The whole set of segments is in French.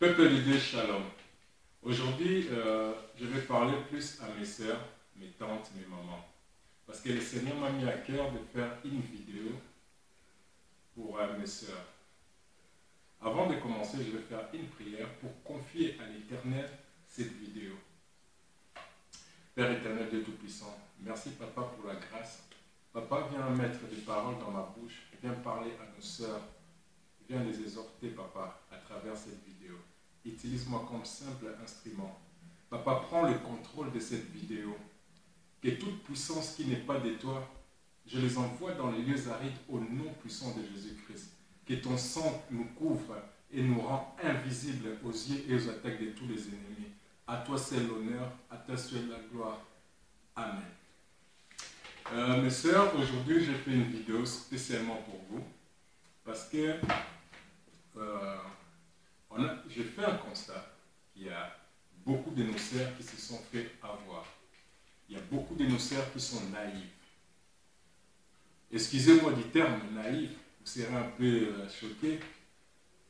Peuple de Dieu, Shalom. Aujourd'hui, je vais parler plus à mes sœurs, mes tantes, mes mamans. Parce que le Seigneur m'a mis à cœur de faire une vidéo pour mes sœurs. Avant de commencer, je vais faire une prière pour confier à l'Éternel cette vidéo. Père éternel, Dieu Tout-Puissant, merci Papa pour la grâce. Papa, viens mettre des paroles dans ma bouche, viens parler à nos sœurs, viens les exhorter, Papa, à travers cette vidéo. Utilise-moi comme simple instrument. Papa, prends le contrôle de cette vidéo. Que toute puissance qui n'est pas de toi, je les envoie dans les lieux arides au nom puissant de Jésus-Christ. Que ton sang nous couvre et nous rend invisibles aux yeux et aux attaques de tous les ennemis. À toi c'est l'honneur, à toi c'est la gloire. Amen. Mes sœurs, aujourd'hui j'ai fait une vidéo spécialement pour vous parce que j'ai fait un constat qu'il y a beaucoup de nos sœurs qui se sont fait avoir. Il y a beaucoup de nos sœurs qui sont naïves. Excusez-moi du terme naïf, vous serez un peu choqués,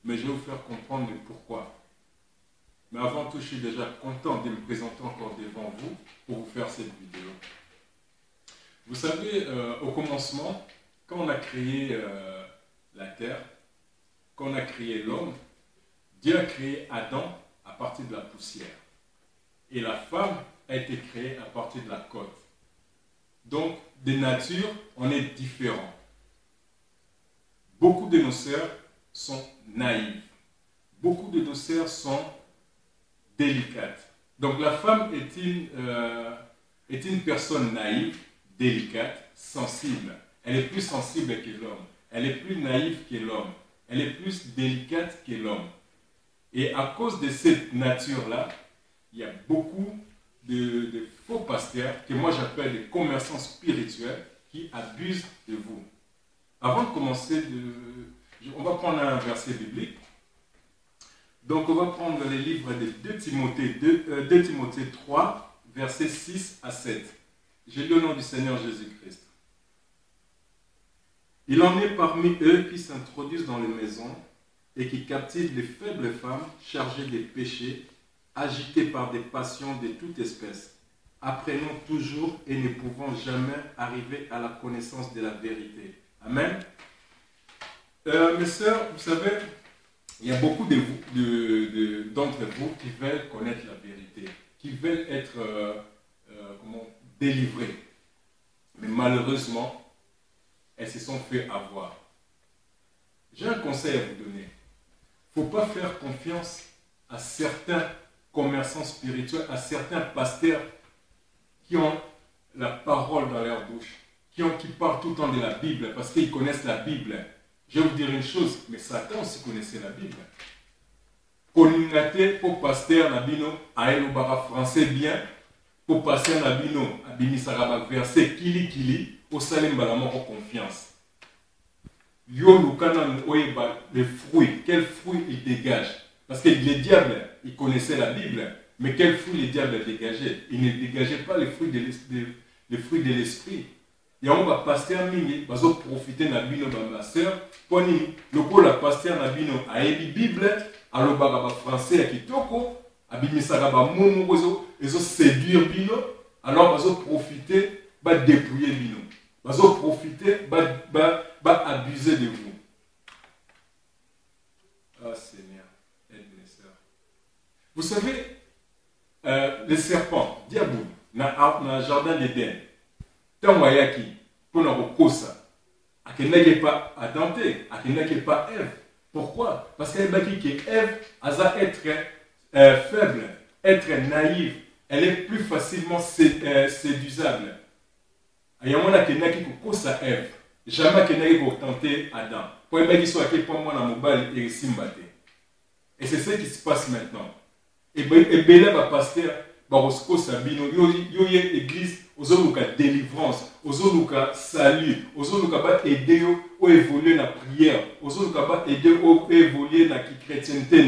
mais je vais vous faire comprendre pourquoi. Mais avant tout, je suis déjà content de me présenter encore devant vous pour vous faire cette vidéo. Vous savez, au commencement, quand on a créé la terre, quand on a créé l'homme, Dieu a créé Adam à partir de la poussière. Et la femme a été créée à partir de la côte. Donc, de nature, on est différents. Beaucoup de nos sœurs sont naïves. Beaucoup de nos sœurs sont délicates. Donc, la femme est une personne naïve, délicate, sensible. Elle est plus sensible que l'homme. Elle est plus naïve que l'homme. Elle est plus délicate que l'homme. Et à cause de cette nature-là, il y a beaucoup de faux pasteurs, que moi j'appelle des commerçants spirituels, qui abusent de vous. Avant de commencer, on va prendre un verset biblique. Donc on va prendre les livres de 2 Timothée 3, versets 6 à 7. Je lis au nom du Seigneur Jésus-Christ. Il en est parmi eux qui s'introduisent dans les maisons et qui captivent les faibles femmes chargées de péchés, agitées par des passions de toute espèce, apprenant toujours et ne pouvant jamais arriver à la connaissance de la vérité. Amen. Mes sœurs, vous savez, il y a beaucoup d'entre vous qui veulent connaître la vérité, qui veulent être délivrés. Mais malheureusement, elles se sont fait avoir. J'ai un conseil à vous donner. Il ne faut pas faire confiance à certains commerçants spirituels, à certains pasteurs qui ont la parole dans leur bouche, qui parlent tout le temps de la Bible parce qu'ils connaissent la Bible. Je vais vous dire une chose, mais Satan aussi connaissait la Bible. Koningate pour pasteur Nabino, Aelobara français bien, pour pasteur Nabino, Abimisaraba verset Kili Kili, au Salem Balamoko confiance. Yo Lukana Oeba, les fruits, quels fruits il dégage? Parce que les diables, ils connaissaient la Bible, mais quels fruits les diables dégageaient? Ils ne dégageaient pas les fruits de l'esprit. Il y a un pasteur mingi, ils ont profité de la Bible dans ma sœur. Pour le la pasteur Nabino a écrit Bible, alors bagaba français à Kitoko, abimisaraba momo, ils ont séduire Bino, alors ils ont profité, bah dépouiller Bino. Ils ont profité, bah abuser de vous. Ah Seigneur, aide mes sœurs. Vous savez, le serpent, diable, dans le jardin d'Éden, tant wayaki, pour nous reposer, à qu'il n'ait pas à tenter, à qu'il n'ait pas Ève. Pourquoi? Parce qu'elle a dit qu'Ève, à être faible, être naïve, elle est plus facilement séduisable. Il y a un moment qui n'a pas Ève. Jamais qu'il n'ait pas tenté Adam. Pour qu'il soit à quel point moi, dans mon bal, il est simbaté. Et c'est ce qui se passe maintenant. Et Bélé va pasteur, Barosko Sabino, yo y église, aux autres délivrance, aux autres salut, aux autres aider à évoluer dans la prière, aux autres aider à évoluer dans la chrétienté.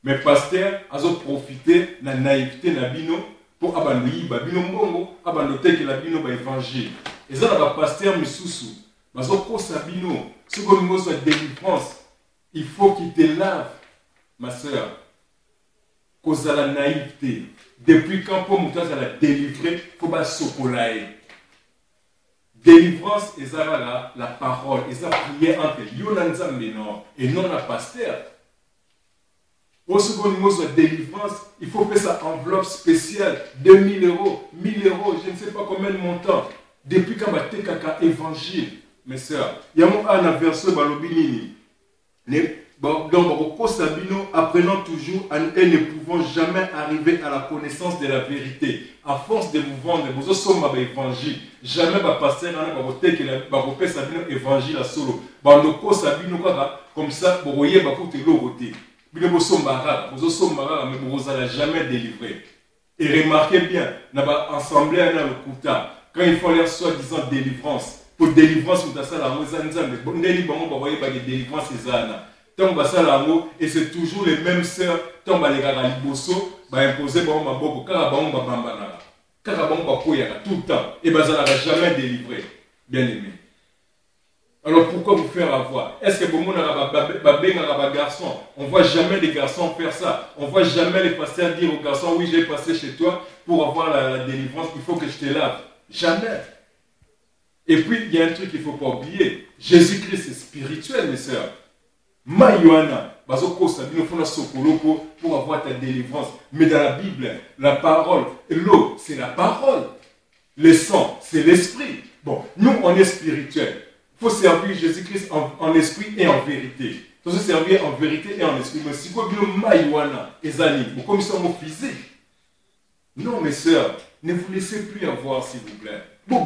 Mais pasteur, a profité de la naïveté de Bino pour abandonner Bino Mbongo, abandonner que la Bino va évangile. Et ça, le pasteur Misusu, Barosko Sabino, ce qu'on nous soit délivrance, il faut qu'il te lave. ma soeur, cause de la naïveté. Depuis quand pour nous la délivrer, il faut pas s'oppoler. Délivrance, et ça la parole, et ça prier entre Yonanzambe et non la pasteur. Au second niveau de délivrance, il faut faire sa enveloppe spéciale, 2000 euros, 1000 euros, je ne sais pas combien de montants. Depuis quand tu as caca évangile, mes soeurs, il y a un verset balobinini. Donc, apprenant toujours et ne pouvant jamais arriver à la connaissance de la vérité. À force de vous vendre, vous sommes l'évangile. Jamais pasteur n'a pas sabino évangile à solo. Comme ça, vous voyez, vous avez l'autre. Vous ne allez jamais délivrer. Et remarquez bien, dans l'assemblée, quand il faut aller soi-disant délivrance, pour délivrance, vous avez la délivrance. Et c'est toujours les mêmes sœurs, tant que les gars liboso, imposer bon maboko, karabon bambana, karabon bakoyaka tout le temps, et ça n'ira jamais délivré, bien aimé. Alors pourquoi vous faire avoir? Est-ce que vous avez un garçon? On ne voit jamais les garçons faire ça. On ne voit jamais les pasteurs dire aux garçons, oui, j'ai passé chez toi pour avoir la délivrance, il faut que je te lave. Jamais. Et puis, il y a un truc qu'il ne faut pas oublier. Jésus-Christ est spirituel, mes sœurs. Maïwana, pour avoir ta délivrance. Mais dans la Bible, la parole, l'eau, c'est la parole. Le sang, c'est l'esprit. Bon, nous, on est spirituel. Il faut servir Jésus-Christ en esprit et en vérité. Il faut se servir en vérité et en esprit. Mais si vous avez maïwana, ezali, vous comme ça, mon physique. Non, mes sœurs, ne vous laissez plus avoir, s'il vous plaît. Il ne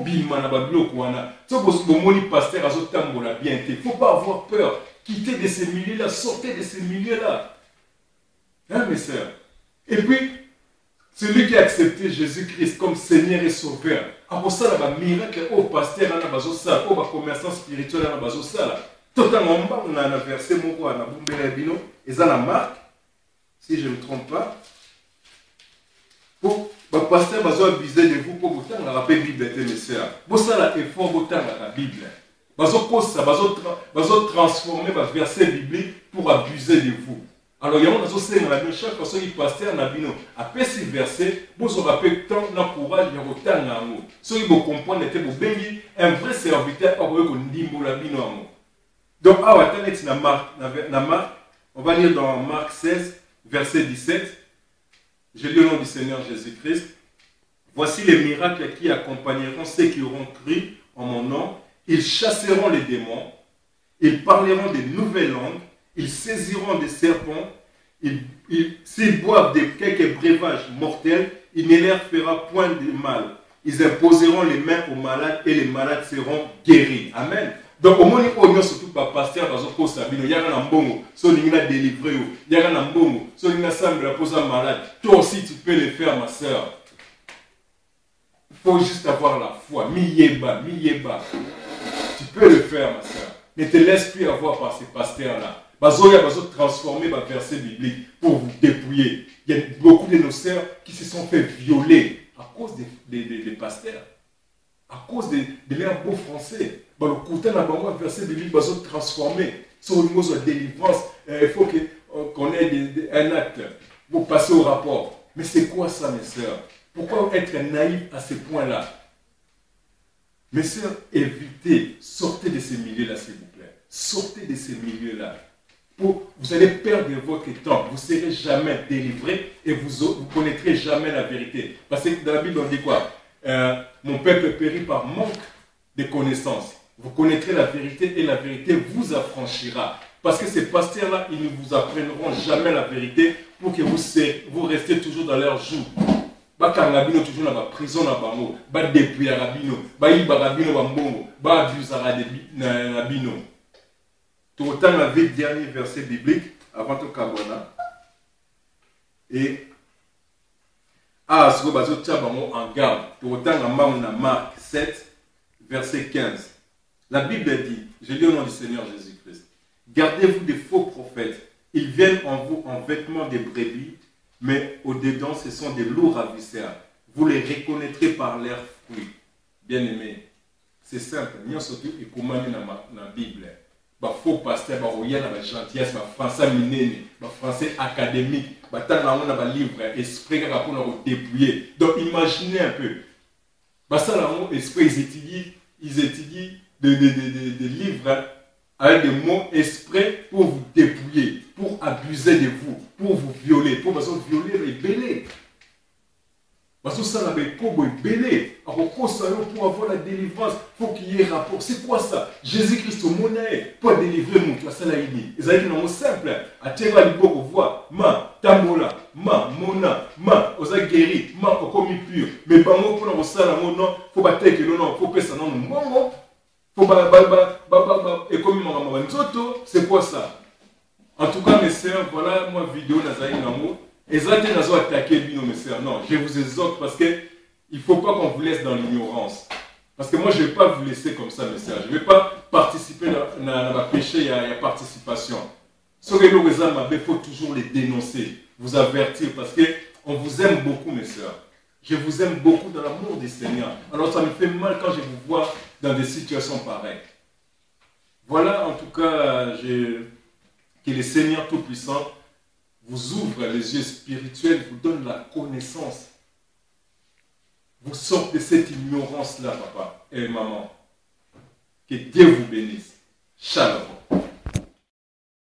faut pas avoir peur. Quittez de ces milieux-là, sortez de ces milieux-là. Hein, mes sœurs? Et puis, celui qui a accepté Jésus-Christ comme Seigneur et Sauveur, après ça, il y a un miracle au pasteur, au commerçant spirituel, totalement, on a un verset, et ça la marque, si je ne me trompe pas, pour le pasteur va abuser de vous pour vous faire la Bible, mes sœurs. Vous savez, il faut vous la Bible. Vous transformer le verset biblique pour abuser de vous. Alors, il y a chaque personne qui pasteur après ces versets, vous aurez le temps, le courage, le temps. Si vous comprenez, vous êtes un vrai serviteur, donc, on va lire dans Marc 16, verset 17. Je lis au nom du Seigneur Jésus-Christ. Voici les miracles qui accompagneront ceux qui auront cru en mon nom. Ils chasseront les démons, ils parleront de nouvelles langues, ils saisiront des serpents, s'ils boivent de quelques breuvages mortels, il ne leur fera point de mal. Ils imposeront les mains aux malades et les malades seront guéris. Amen. Donc, au moment où surtout pas pasteur, il y a un bon, il y a un délivré, il y a un bon, il y a un malade. Toi aussi, tu peux le faire, ma soeur. Il faut juste avoir la foi. Miyeba. Tu peux le faire, ma soeur. Ne te laisse plus avoir par ces pasteurs-là. Ils vont transformer le verset biblique pour vous dépouiller. Il y a beaucoup de nos sœurs qui se sont fait violer à cause des pasteurs. À cause de leur beau français. Le côté d'un verset biblique va se transformer. Sur le mot de délivrance, il faut qu'on ait un acte pour passer au rapport. Mais c'est quoi ça, mes sœurs? Pourquoi être naïf à ce point-là? Mes sœurs, évitez, sortez de ces milieux-là, s'il vous plaît. Sortez de ces milieux-là. Vous allez perdre votre temps. Vous ne serez jamais délivré et vous ne connaîtrez jamais la vérité. Parce que dans la Bible, on dit quoi? Mon peuple périt par manque de connaissances. Vous connaîtrez la vérité et la vérité vous affranchira. Parce que ces pasteurs-là, ils ne vous apprendront jamais la vérité pour que vous restiez toujours dans leur joug. Bakangabino toujours dans la prison na bango, ba depuis rabino, ba iba rabino bambongo, ba abuser rabino. Tout autant avec le dernier verset biblique avant tout kabona. Et ce que bazo tia bango en garde. Tout autant na Marc 7 verset 15. La Bible dit, je lis au nom du Seigneur Jésus-Christ. Gardez-vous des faux prophètes. Ils viennent en vous en vêtements de brebis, mais au-dedans, ce sont des loups ravisseurs. Vous les reconnaîtrez par leurs fruits. Bien-aimés, c'est simple. Nous sommes surtout écoumani dans la Bible. faux pasteur, il y a la gentillesse, français minene, français académique, on a livre, esprit pour nous dépouiller. Donc imaginez un peu. Ça, là, esprit, ils étudient des livres avec des mots exprès pour vous dépouiller, pour abuser de vous, pour vous violer, pour vous violer et béler. Parce que ça, là, pour vous béler, pour avoir la délivrance, il faut qu'il y ait rapport. C'est quoi ça? Jésus-Christ au monnaie pour délivrer mon toi, ça là, il dit. Ils ont dit simple. À Théra, il faut voir, ma, tamola, ma, mona, ma, aux a guéri, ma, au commis pur. Mais pas moi pour ça, là, mon nom, faut pas que non, faut pas ça, non, mon faut pas, et comme c'est quoi ça? En tout cas, mes sœurs, voilà, moi, vidéo, Nazaï Namo. Exactement, nous avons attaqué lui, mes sœurs. Non, je vous exhorte parce qu'il ne faut pas qu'on vous laisse dans l'ignorance. Parce que moi, je ne vais pas vous laisser comme ça, mes sœurs. Je ne vais pas participer dans le péché, il y a participation. Ce que nous il faut toujours les dénoncer, vous avertir, parce qu'on vous aime beaucoup, mes sœurs. Je vous aime beaucoup dans l'amour du Seigneur. Alors, ça me fait mal quand je vous vois dans des situations pareilles. Voilà, en tout cas, que le Seigneur Tout-Puissant vous ouvre les yeux spirituels, vous donne la connaissance. Vous sortez de cette ignorance-là, papa et maman. Que Dieu vous bénisse. Shalom.